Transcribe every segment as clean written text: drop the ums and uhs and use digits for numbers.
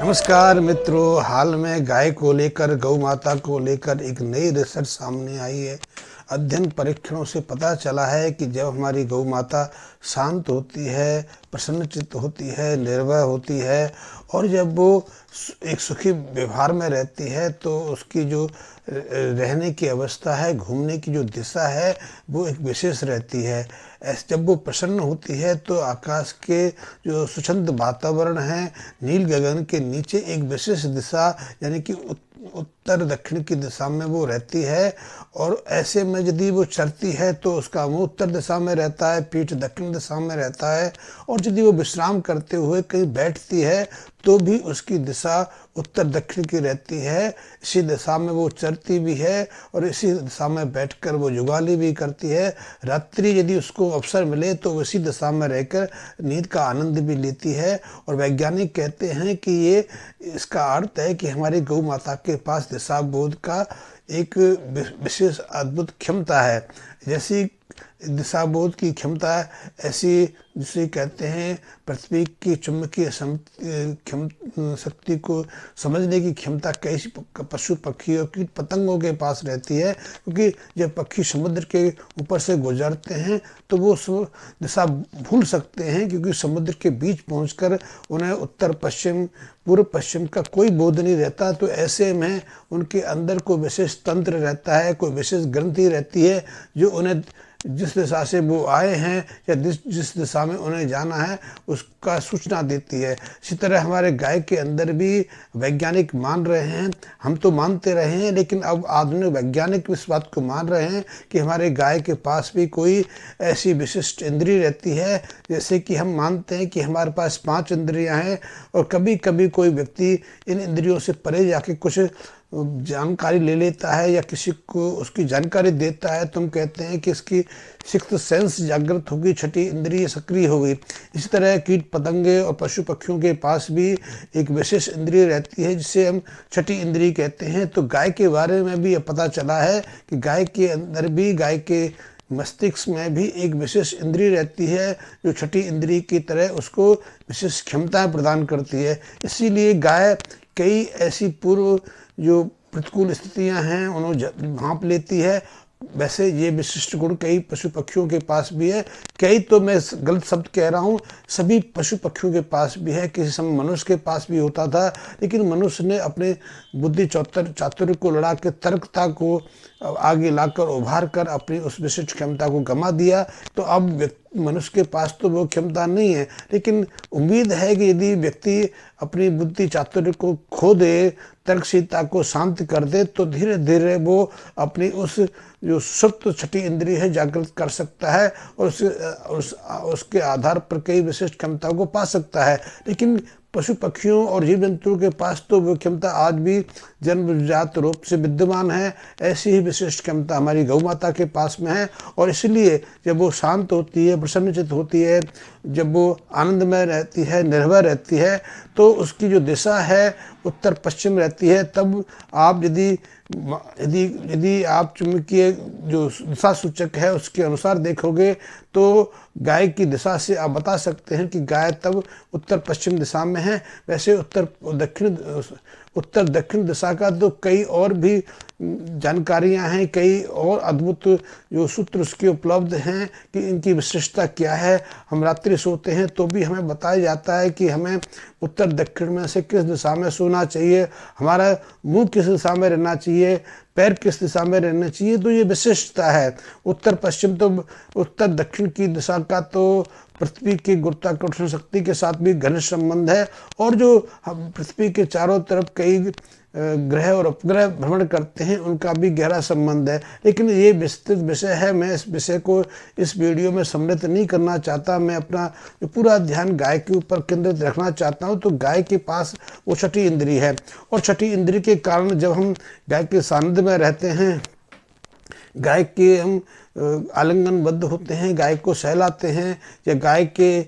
नमस्कार मित्रों, हाल में गाय को लेकर, गौ माता को लेकर एक नई रिसर्च सामने आई है। अध्ययन परीक्षणों से पता चला है कि जब हमारी गौ माता शांत होती है, प्रसन्नचित्त होती है, निर्भय होती है और जब वो एक सुखी व्यवहार में रहती है तो उसकी जो रहने की अवस्था है, घूमने की जो दिशा है, वो एक विशेष रहती है। ऐसे जब वो प्रसन्न होती है तो आकाश के जो स्वच्छंद वातावरण है, नील गगन के नीचे एक विशेष दिशा यानी कि उत्तर दक्षिण की दिशा में वो रहती है। और ऐसे में यदि वो चलती है तो उसका मुंह उत्तर दिशा में रहता है, पीठ दक्षिण दिशा में रहता है। और यदि वो विश्राम करते हुए कहीं बैठती है तो भी उसकी दिशा उत्तर दक्षिण की रहती है। इसी दिशा में वो चलती भी है और इसी दिशा में बैठकर वो जुगाली भी करती है। रात्रि यदि उसको अवसर मिले तो उसी दिशा में रहकर नींद का आनंद भी लेती है। और वैज्ञानिक कहते हैं कि ये इसका अर्थ है कि हमारी गौ माता के पास दिशा बोध का एक विशेष अद्भुत क्षमता है। जैसी दिशा बोध की क्षमता ऐसी जिसे कहते हैं पृथ्वी की चुंबकीय शक्ति को समझने की क्षमता कई पशु पक्षियों की पतंगों के पास रहती है। क्योंकि जब पक्षी समुद्र के ऊपर से गुजरते हैं तो वो दिशा भूल सकते हैं, क्योंकि समुद्र के बीच पहुंचकर उन्हें उत्तर पश्चिम पूर्व पश्चिम का कोई बोध नहीं रहता। तो ऐसे में उनके अंदर कोई विशेष तंत्र रहता है, कोई विशेष ग्रंथि रहती है जो उन्हें जिस दिशा से वो आए हैं या जिस दिशा में उन्हें जाना है उसका सूचना देती है। इसी तरह हमारे गाय के अंदर भी वैज्ञानिक मान रहे हैं, हम तो मानते रहे हैं, लेकिन अब आधुनिक वैज्ञानिक इस बात को मान रहे हैं कि हमारे गाय के पास भी कोई ऐसी विशिष्ट इंद्रिय रहती है। जैसे कि हम मानते हैं कि हमारे पास 5 इंद्रियां हैं और कभी कभी कोई व्यक्ति इन इंद्रियों से परे जाके कुछ जानकारी ले लेता है या किसी को उसकी जानकारी देता है तो हम कहते हैं कि इसकी सिक्स्थ सेंस जागृत होगी, छठी इंद्रिय सक्रिय होगी। इसी तरह कीट पतंगे और पशु पक्षियों के पास भी एक विशेष इंद्रिय रहती है जिसे हम छठी इंद्रिय कहते हैं। तो गाय के बारे में भी यह पता चला है कि गाय के अंदर भी, गाय के मस्तिष्क में भी एक विशेष इंद्रिय रहती है जो छठी इंद्रिय की तरह उसको विशेष क्षमताएं प्रदान करती है। इसीलिए गाय कई ऐसी पूर्व जो प्रतिकूल स्थितियां हैं उन्हें भांप लेती है। वैसे ये विशिष्ट गुण कई पशु पक्षियों के पास भी है। कई तो मैं गलत शब्द कह रहा हूँ, सभी पशु पक्षियों के पास भी है। किसी समय मनुष्य के पास भी होता था, लेकिन मनुष्य ने अपने बुद्धि चातुर्य को लड़ा के तर्कता को आगे लाकर उभार कर अपनी उस विशिष्ट क्षमता को गंवा दिया। तो अब मनुष्य के पास तो वो क्षमता नहीं है, लेकिन उम्मीद है कि यदि व्यक्ति अपनी बुद्धि चातुर्य को खो दे, तर्कशीलता को शांत कर दे, तो धीरे धीरे वो अपनी उस जो सुप्त छठी इंद्रिय है जागृत कर सकता है और उसके आधार पर कई विशिष्ट क्षमताओं को पा सकता है। लेकिन पशु पक्षियों और जीव जंतुओं के पास तो वो क्षमता आज भी जन्मजात रूप से विद्यमान है। ऐसी ही विशिष्ट क्षमता हमारी गौ माता के पास में है। और इसलिए जब वो शांत होती है, प्रसन्नचित्त होती है, जब वो आनंदमय रहती है, निर्भय रहती है, तो उसकी जो दिशा है उत्तर पश्चिम रहती है। तब आप यदि आप चुंबकीय जो दिशा सूचक है उसके अनुसार देखोगे तो गाय की दिशा से आप बता सकते हैं कि गाय तब उत्तर पश्चिम दिशा में है। वैसे उत्तर दक्षिण दिशा का तो कई और भी जानकारियां हैं, कई और अद्भुत जो सूत्र उसके उपलब्ध हैं कि इनकी विशिष्टता क्या है। हम रात्रि सोते हैं तो भी हमें बताया जाता है कि हमें उत्तर दक्षिण में से किस दिशा में सोना चाहिए, हमारा मुंह किस दिशा में रहना चाहिए, पैर किस दिशा में रहना चाहिए। तो ये विशिष्टता है। उत्तर पश्चिम तो उत्तर दक्षिण की दिशा का तो पृथ्वी की गुरुत्वाकर्षण शक्ति के साथ भी घनिष्ठ संबंध है। और जो हम पृथ्वी के चारों तरफ कई ग्रह और उपग्रह भ्रमण करते हैं उनका भी गहरा संबंध है। लेकिन ये विस्तृत विषय है, मैं इस विषय को इस वीडियो में सम्मिलित नहीं करना चाहता। मैं अपना पूरा ध्यान गाय के ऊपर केंद्रित रखना चाहता हूँ। तो गाय के पास वो छठी इंद्रिय है और छठी इंद्रिय के कारण जब हम गाय के सानिध्य में रहते हैं, गाय के हम आलिंगनबद्ध होते हैं, गाय को सहलाते हैं या गाय के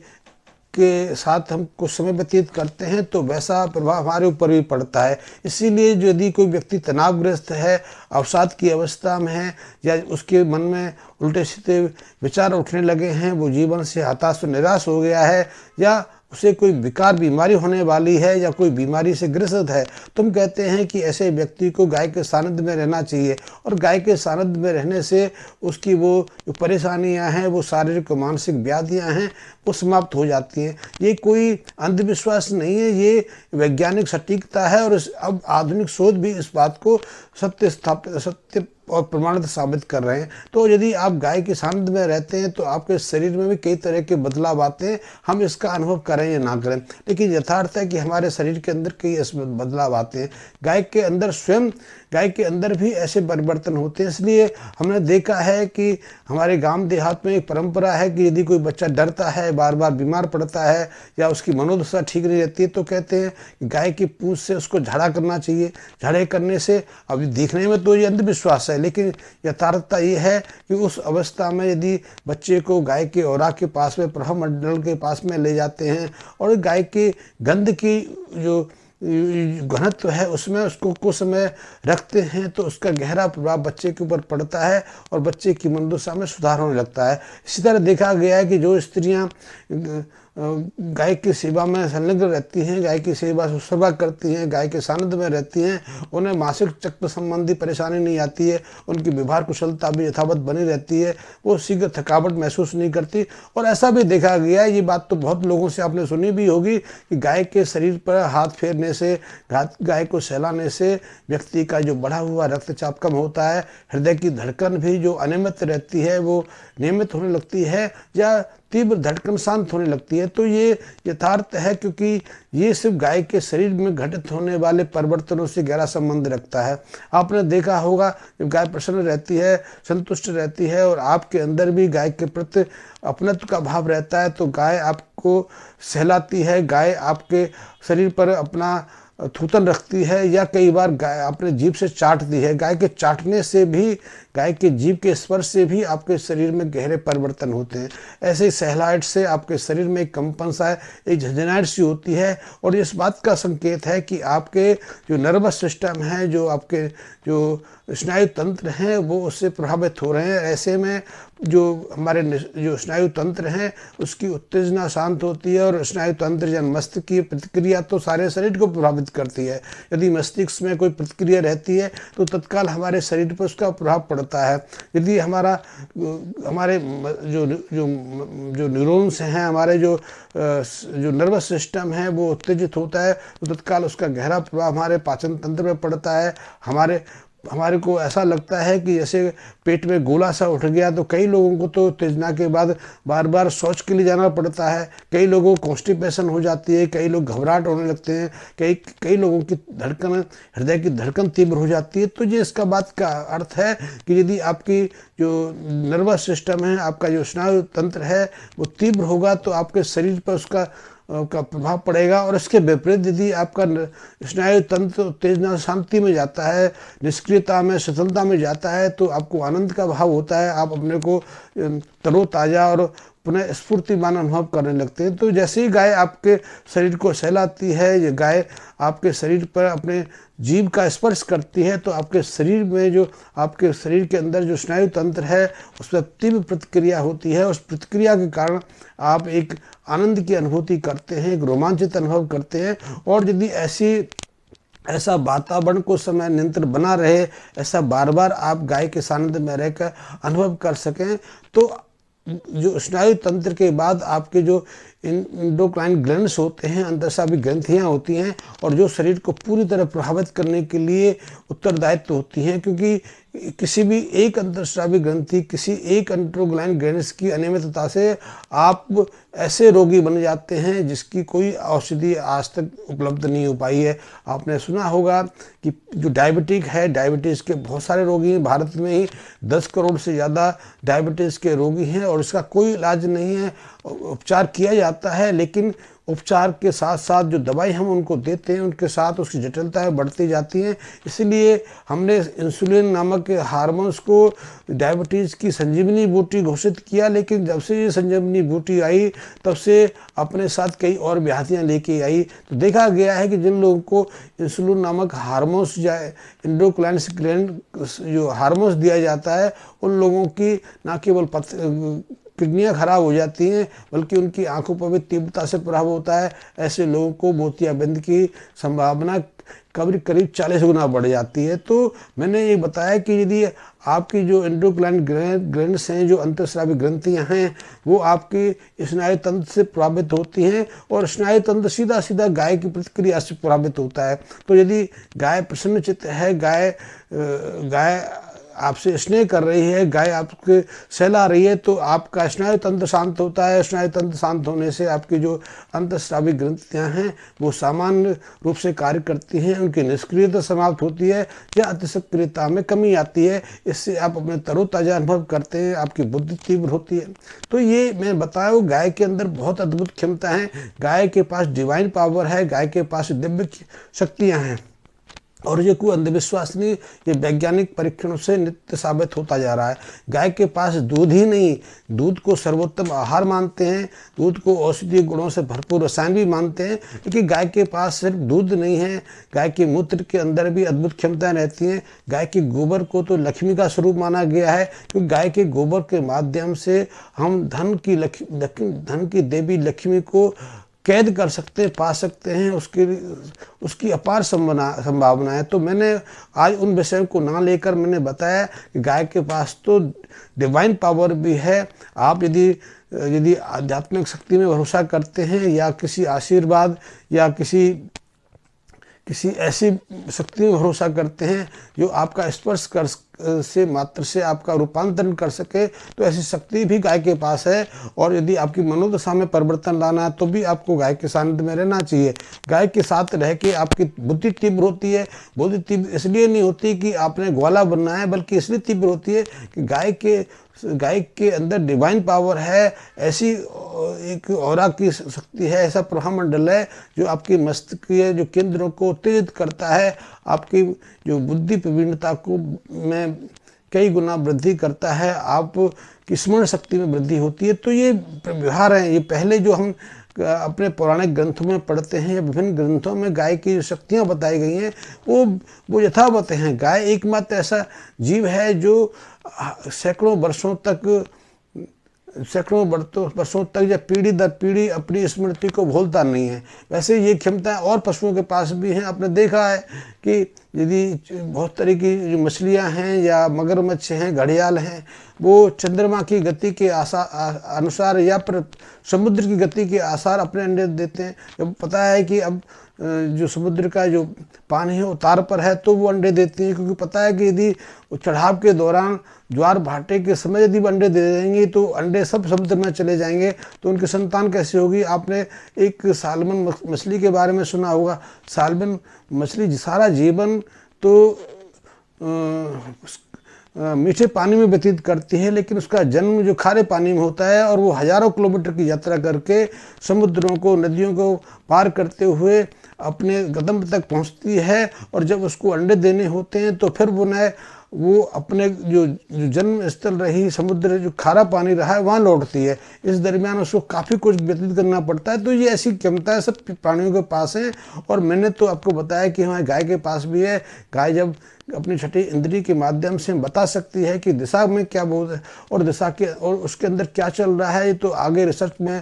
साथ हम कुछ समय व्यतीत करते हैं तो वैसा प्रभाव हमारे ऊपर भी पड़ता है। इसीलिए यदि कोई व्यक्ति तनावग्रस्त है, अवसाद की अवस्था में है या उसके मन में उल्टे सीधे विचार उठने लगे हैं, वो जीवन से हताश और निराश हो गया है या उसे कोई विकार बीमारी होने वाली है या कोई बीमारी से ग्रसित है, तो हम कहते हैं कि ऐसे व्यक्ति को गाय के सानिध्य में रहना चाहिए। और गाय के सानिध्य में रहने से उसकी वो जो परेशानियां हैं, वो शारीरिक और मानसिक व्याधियां हैं, वो समाप्त हो जाती हैं। ये कोई अंधविश्वास नहीं है, ये वैज्ञानिक सटीकता है। और अब आधुनिक शोध भी इस बात को सत्य और प्रमाणित साबित कर रहे हैं। तो यदि आप गाय के सानिध्य में रहते हैं तो आपके शरीर में भी कई तरह के बदलाव आते हैं, हम इसका अनुभव करें या ना करें, लेकिन यथार्थ है कि हमारे शरीर के अंदर कई ऐसे बदलाव आते हैं। गाय के अंदर स्वयं गाय के अंदर भी ऐसे परिवर्तन होते हैं। इसलिए हमने देखा है कि हमारे गांव देहात में एक परंपरा है कि यदि कोई बच्चा डरता है, बार बार बीमार पड़ता है या उसकी मनोदशा ठीक नहीं रहती है, तो कहते हैं कि गाय की पूंछ से उसको झाड़ा करना चाहिए। झाड़े करने से, अभी देखने में तो ये अंधविश्वास है, लेकिन यथार्थता ये है कि उस अवस्था में यदि बच्चे को गाय के औरा के पास में, प्रभा मंडल के पास में ले जाते हैं और गाय के गंध की जो घनत्व है उसमें उसको कुछ समय रखते हैं, तो उसका गहरा प्रभाव बच्चे के ऊपर पड़ता है और बच्चे की मनोदशा में सुधार होने लगता है। इसी तरह देखा गया है कि जो स्त्रियां गाय की सेवा में संलग्न रहती हैं, गाय की सेवा सेवा करती हैं, गाय के सानिध्य में रहती हैं, उन्हें मासिक चक्र संबंधी परेशानी नहीं आती है, उनकी व्यवहार कुशलता भी यथावत बनी रहती है, वो शीघ्र थकावट महसूस नहीं करती। और ऐसा भी देखा गया है, ये बात तो बहुत लोगों से आपने सुनी भी होगी, कि गाय के शरीर पर हाथ फेरने से, गाय को सहलाने से व्यक्ति का जो बढ़ा हुआ रक्तचाप कम होता है, हृदय की धड़कन भी जो अनियमित रहती है वो नियमित होने लगती है, या तीव्र धड़कन शांत होने लगती है। तो ये यथार्थ है, क्योंकि ये सिर्फ गाय के शरीर में घटित होने वाले परिवर्तनों से गहरा संबंध रखता है। आपने देखा होगा, जब गाय प्रसन्न रहती है, संतुष्ट रहती है और आपके अंदर भी गाय के प्रति अपनत्व का भाव रहता है, तो गाय आपको सहलाती है, गाय आपके शरीर पर अपना थूथन रखती है, या कई बार गाय अपने जीभ से चाटती है। गाय के चाटने से भी, गाय के जीभ के स्पर्श से भी आपके शरीर में गहरे परिवर्तन होते हैं। ऐसे ही सहलाहट से आपके शरीर में एक कंपन सा है, एक झंझनाहट सी होती है, और इस बात का संकेत है कि आपके जो नर्वस सिस्टम है, जो आपके जो स्नायु तंत्र हैं, वो उससे प्रभावित हो रहे हैं। ऐसे में जो हमारे जो स्नायु तंत्र हैं उसकी उत्तेजना शांत होती है, और स्नायु तंत्र या मस्तिष्क की प्रतिक्रिया तो सारे शरीर को प्रभावित करती है। यदि मस्तिष्क में कोई प्रतिक्रिया रहती है तो तत्काल हमारे शरीर पर उसका प्रभाव पड़ता है। यदि हमारे जो न्यूरॉन्स हैं, हमारे जो नर्वस सिस्टम है वो उत्तेजित होता है, तो तत्काल उसका गहरा प्रभाव हमारे पाचन तंत्र में पड़ता है। हमारे को ऐसा लगता है कि जैसे पेट में गोला सा उठ गया। तो कई लोगों को तो उत्तेजना के बाद बार बार शौच के लिए जाना पड़ता है, कई लोगों को कॉन्स्टिपेशन हो जाती है, कई लोग घबराहट होने लगते हैं, कई लोगों की हृदय की धड़कन तीव्र हो जाती है। तो ये इसका बात का अर्थ है कि यदि आपकी जो नर्वस सिस्टम है, आपका जो स्नायु तंत्र है वो तीव्र होगा, तो आपके शरीर पर उसका प्रभाव पड़ेगा। और इसके विपरीत यदि आपका स्नायु तंत्र उत्तेजना शांति में जाता है, निष्क्रियता में, शिथिलता में जाता है, तो आपको आनंद का भाव होता है, आप अपने को तरोताजा और पुनः स्फूर्तिमान अनुभव करने लगते हैं। तो जैसे ही गाय आपके शरीर को सहलाती है, ये गाय आपके शरीर पर अपने जीभ का स्पर्श करती है, तो आपके शरीर में जो आपके शरीर के अंदर जो स्नायु तंत्र है उस पर तीव्र प्रतिक्रिया होती है। उस प्रतिक्रिया के कारण आप एक आनंद की अनुभूति करते हैं, एक रोमांचित अनुभव करते हैं। और यदि ऐसा वातावरण को समय नियंत्रण बना रहे, ऐसा बार बार आप गाय के सानिध्य में रहकर अनुभव कर सकें, तो जो स्नायु तंत्र के बाद आपके जो एंडोक्राइन ग्लैंड्स होते हैं, अंतःस्रावी ग्रंथियां होती हैं, और जो शरीर को पूरी तरह प्रभावित करने के लिए उत्तरदायित्व होती हैं। क्योंकि किसी भी एक अंतःस्रावी ग्रंथि, किसी एक एंडोक्राइन ग्लैंड्स की अनियमितता से आप ऐसे रोगी बन जाते हैं जिसकी कोई औषधि आज तक उपलब्ध नहीं हो पाई है। आपने सुना होगा कि जो डायबिटिक है, डायबिटीज़ के बहुत सारे रोगी हैं, भारत में ही 10 करोड़ से ज़्यादा डायबिटीज़ के रोगी हैं, और इसका कोई इलाज नहीं है। उपचार किया जाता है, लेकिन उपचार के साथ साथ जो दवाई हम उनको देते हैं, उनके साथ उसकी जटिलताएं बढ़ती जाती हैं। इसलिए हमने इंसुलिन नामक हार्मोन्स को डायबिटीज़ की संजीवनी बूटी घोषित किया, लेकिन जब से ये संजीवनी बूटी आई तब से अपने साथ कई और व्याधियाँ लेके आई। तो देखा गया है कि जिन लोगों को इंसुलिन नामक हार्मोन्स या एंडोक्राइन ग्लैंड जो हार्मोन्स दिया जाता है, उन लोगों की न केवल किडनियाँ खराब हो जाती हैं, बल्कि उनकी आंखों पर भी तीव्रता से प्रभाव होता है। ऐसे लोगों को मोतियाबिंद की संभावना करीब करीब 40 गुना बढ़ जाती है। तो मैंने ये बताया कि यदि आपकी जो एंडोक्राइन ग्रैंड्स हैं, जो अंतःस्रावी ग्रंथियां हैं, वो आपके स्नायु तंत्र से प्रभावित होती हैं, और स्नायु तंत्र सीधा सीधा गाय की प्रतिक्रिया से प्रभावित होता है। तो यदि गाय प्रसन्नचित्त है, गाय आपसे स्नेह कर रही है, गाय आपके सहला रही है, तो आपका स्नायु तंत्र शांत होता है। स्नायु तंत्र शांत होने से आपकी जो अंतःस्रावी ग्रंथियां हैं वो सामान्य रूप से कार्य करती हैं, उनकी निष्क्रियता समाप्त होती है या अतिसक्रियता में कमी आती है। इससे आप अपने तरोताजा अनुभव करते हैं, आपकी बुद्धि तीव्र होती है। तो ये मैं बताया, गाय के अंदर बहुत अद्भुत क्षमता है, गाय के पास डिवाइन पावर है, गाय के पास दिव्य शक्तियाँ हैं, और ये कोई अंधविश्वास नहीं, ये वैज्ञानिक परीक्षणों से नित्य साबित होता जा रहा है। गाय के पास दूध ही नहीं, दूध को सर्वोत्तम आहार मानते हैं, दूध को औषधीय गुणों से भरपूर रसायन भी मानते हैं, लेकिन गाय के पास सिर्फ दूध नहीं है, गाय के मूत्र के अंदर भी अद्भुत क्षमताएं रहती हैं। गाय के गोबर को तो लक्ष्मी का स्वरूप माना गया है, क्योंकि गाय के गोबर के माध्यम से हम धन की देवी लक्ष्मी को कैद कर सकते हैं, पा सकते हैं, उसकी अपार संभावना है। तो मैंने आज उन विषयों को ना लेकर मैंने बताया कि गाय के पास तो डिवाइन पावर भी है। आप यदि आध्यात्मिक शक्ति में भरोसा करते हैं, या किसी आशीर्वाद या किसी ऐसी शक्ति में भरोसा करते हैं जो आपका स्पर्श कर से मात्र से आपका रूपांतरण कर सके, तो ऐसी शक्ति भी गाय के पास है। और यदि आपकी मनोदशा में परिवर्तन लाना है तो भी आपको गाय के सानिध्य में रहना चाहिए। गाय के साथ रह के आपकी बुद्धि तीव्र होती है। बुद्धि तीव्र इसलिए नहीं होती कि आपने ग्वाला बनना है, बल्कि इसलिए तीव्र होती है कि गाय के अंदर डिवाइन पावर है, ऐसी एक ऑरा की शक्ति है, ऐसा प्रभामंडल है जो आपकी मस्तिष्क के जो केंद्रों को उत्तेजित करता है, आपकी जो बुद्धि प्रवीणता को में कई गुना वृद्धि करता है, आपकी स्मरण शक्ति में वृद्धि होती है। तो ये व्यवहार है, ये पहले जो हम अपने पौराणिक ग्रंथों में पढ़ते हैं या विभिन्न ग्रंथों में गाय की जो शक्तियाँ बताई गई हैं वो यथावत हैं। गाय एकमात्र ऐसा जीव है जो सैकड़ों वर्षों तक या पीढ़ी दर पीढ़ी अपनी स्मृति को भूलता नहीं है। वैसे ये क्षमताएं और पशुओं के पास भी हैं। आपने देखा है कि यदि बहुत तरह की जो मछलियां हैं या मगरमच्छ हैं, घड़ियाल हैं, वो चंद्रमा की गति के अनुसार या समुद्र की गति के आसार अपने अंडे देते हैं। जब पता है कि अब जो समुद्र का जो पानी है उतार पर है, तो वो अंडे देती हैं, क्योंकि पता है कि यदि चढ़ाव के दौरान ज्वार भाटे के समय यदि अंडे दे देंगे तो अंडे सब समुद्र में चले जाएंगे, तो उनकी संतान कैसे होगी। आपने एक सालमन मछली के बारे में सुना होगा। सालमन मछली सारा जीवन तो मीठे पानी में व्यतीत करती है, लेकिन उसका जन्म जो खारे पानी में होता है, और वो हजारों किलोमीटर की यात्रा करके समुद्रों को, नदियों को पार करते हुए अपने गंतव्य तक पहुंचती है। और जब उसको अंडे देने होते हैं तो फिर वो अपने जो जन्म स्थल रही समुद्र, जो खारा पानी रहा है, वहाँ लौटती है। इस दरमियान उसको काफ़ी कुछ व्यतीत करना पड़ता है। तो ये ऐसी क्षमताएं सब प्राणियों के पास हैं। और मैंने तो आपको बताया कि हमारे गाय के पास भी है। गाय जब अपनी छठी इंद्री के माध्यम से बता सकती है कि दिशा में क्या बोल है और उसके अंदर क्या चल रहा है, तो आगे रिसर्च में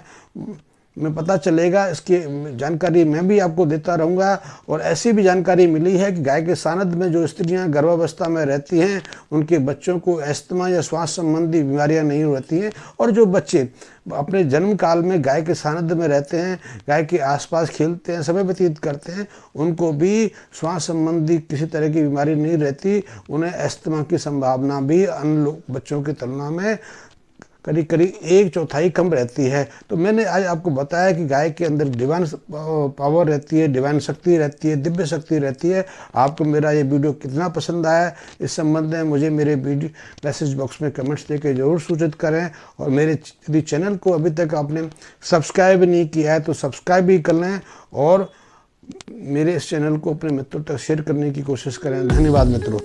पता चलेगा। इसकी जानकारी मैं भी आपको देता रहूँगा। और ऐसी भी जानकारी मिली है कि गाय के सानिध्य में जो स्त्रियां गर्भावस्था में रहती हैं, उनके बच्चों को अस्थमा या श्वास संबंधी बीमारियां नहीं रहती हैं। और जो बच्चे अपने जन्म काल में गाय के सानिध्य में रहते हैं, गाय के आसपास खेलते हैं, समय व्यतीत करते हैं, उनको भी श्वास संबंधी किसी तरह की बीमारी नहीं रहती। उन्हें अस्थमा की संभावना भी अन्य बच्चों की तुलना में करीब 1/4 कम रहती है। तो मैंने आज आपको बताया कि गाय के अंदर डिवाइन पावर रहती है, डिवाइन शक्ति रहती है, दिव्य शक्ति रहती है। आपको मेरा ये वीडियो कितना पसंद आया, इस संबंध में मुझे मेरे वीडियो मैसेज बॉक्स में कमेंट्स देकर जरूर सूचित करें। और मेरे यदि चैनल को अभी तक आपने सब्सक्राइब नहीं किया है तो सब्सक्राइब भी कर लें, और मेरे इस चैनल को अपने मित्रों तक शेयर करने की कोशिश करें। धन्यवाद मित्रों।